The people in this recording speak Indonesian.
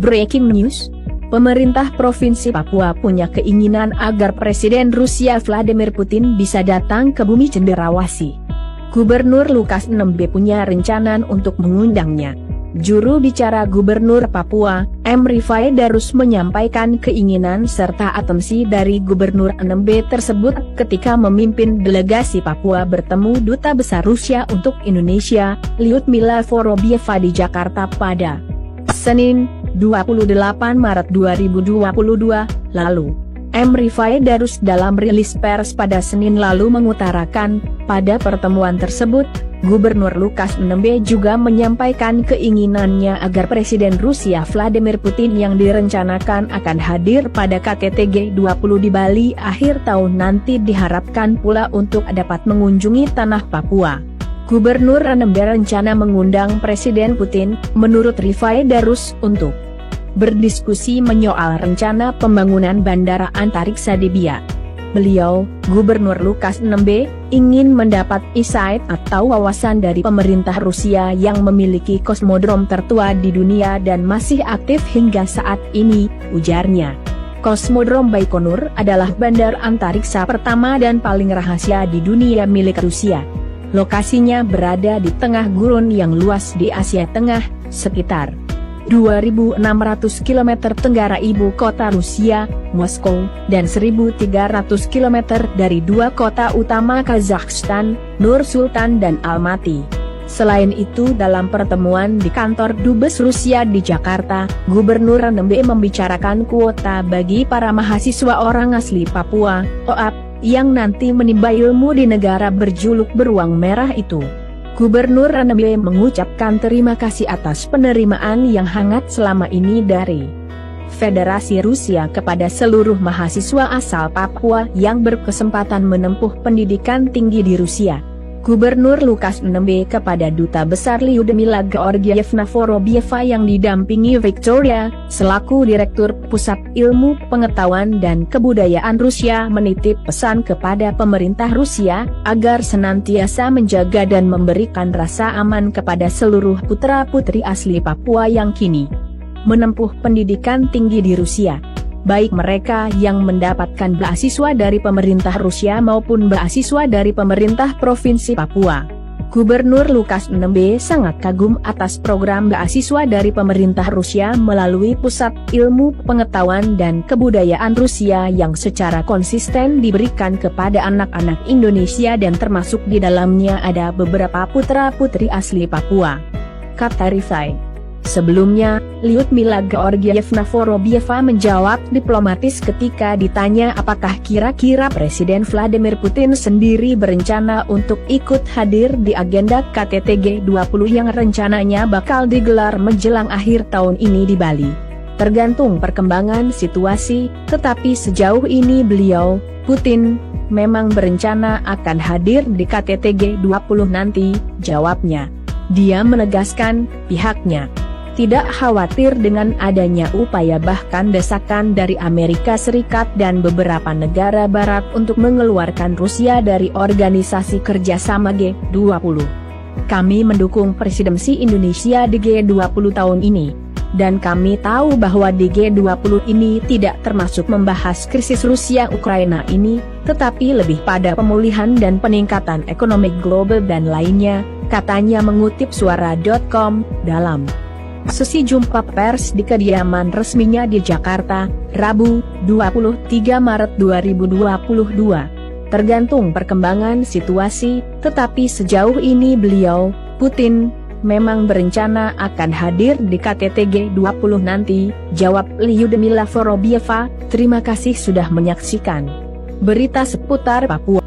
Breaking news. Pemerintah Provinsi Papua punya keinginan agar Presiden Rusia Vladimir Putin bisa datang ke bumi cenderawasih. Gubernur Lukas NMB punya rencana untuk mengundangnya. Juru bicara Gubernur Papua, M. Rifai Darus menyampaikan keinginan serta atensi dari Gubernur NMB tersebut ketika memimpin delegasi Papua bertemu Duta Besar Rusia untuk Indonesia, Lyudmila Vorobieva di Jakarta pada Senin, 28 Maret 2022, lalu. M. Rifai Darus dalam rilis pers pada Senin lalu mengutarakan, pada pertemuan tersebut, Gubernur Lukas NMB juga menyampaikan keinginannya agar Presiden Rusia Vladimir Putin yang direncanakan akan hadir pada KTT G20 di Bali akhir tahun nanti diharapkan pula untuk dapat mengunjungi tanah Papua. Gubernur NMB rencana mengundang Presiden Putin, menurut Rifai Darus, untuk berdiskusi menyoal rencana pembangunan Bandara Antariksa di Biak. Beliau, Gubernur Lukas NMB, ingin mendapat insight atau wawasan dari pemerintah Rusia yang memiliki kosmodrom tertua di dunia dan masih aktif hingga saat ini, ujarnya. Kosmodrom Baikonur adalah bandar antariksa pertama dan paling rahasia di dunia milik Rusia. Lokasinya berada di tengah gurun yang luas di Asia Tengah, sekitar 2.600 km tenggara ibu kota Rusia, Moskow, dan 1.300 km dari dua kota utama Kazakhstan, Nur Sultan dan Almaty. Selain itu dalam pertemuan di kantor Dubes Rusia di Jakarta, Gubernur NMB membicarakan kuota bagi para mahasiswa orang asli Papua, OAP, yang nanti menimba ilmu di negara berjuluk beruang merah itu. Gubernur NMB mengucapkan terima kasih atas penerimaan yang hangat selama ini dari Federasi Rusia kepada seluruh mahasiswa asal Papua yang berkesempatan menempuh pendidikan tinggi di Rusia. Gubernur Lukas NMB kepada Duta Besar Lyudmila Georgievna Vorobieva yang didampingi Victoria, selaku Direktur Pusat Ilmu Pengetahuan dan Kebudayaan Rusia menitip pesan kepada pemerintah Rusia, agar senantiasa menjaga dan memberikan rasa aman kepada seluruh putra-putri asli Papua yang kini menempuh pendidikan tinggi di Rusia. Baik mereka yang mendapatkan beasiswa dari pemerintah Rusia maupun beasiswa dari pemerintah Provinsi Papua. Gubernur Lukas NMB sangat kagum atas program beasiswa dari pemerintah Rusia melalui Pusat Ilmu Pengetahuan dan Kebudayaan Rusia yang secara konsisten diberikan kepada anak-anak Indonesia dan termasuk di dalamnya ada beberapa putra-putri asli Papua, kata Rifai. Sebelumnya, Lyudmila Georgievna Vorobieva menjawab diplomatis ketika ditanya apakah kira-kira Presiden Vladimir Putin sendiri berencana untuk ikut hadir di agenda KTT G20 yang rencananya bakal digelar menjelang akhir tahun ini di Bali. Tergantung perkembangan situasi, tetapi sejauh ini beliau, Putin, memang berencana akan hadir di KTT G20 nanti, jawabnya. Dia menegaskan, pihaknya tidak khawatir dengan adanya upaya bahkan desakan dari Amerika Serikat dan beberapa negara barat untuk mengeluarkan Rusia dari organisasi kerjasama G20. Kami mendukung presidensi Indonesia di G20 tahun ini, dan kami tahu bahwa di G20 ini tidak termasuk membahas krisis Rusia-Ukraina ini, tetapi lebih pada pemulihan dan peningkatan ekonomi global dan lainnya, katanya mengutip suara.com, dalam sesi jumpa pers di kediaman resminya di Jakarta, Rabu, 23 Maret 2022. Tergantung perkembangan situasi, tetapi sejauh ini beliau, Putin, memang berencana akan hadir di KTT G20 nanti, jawab Lyudmila Vorobieva. Terima kasih sudah menyaksikan berita seputar Papua.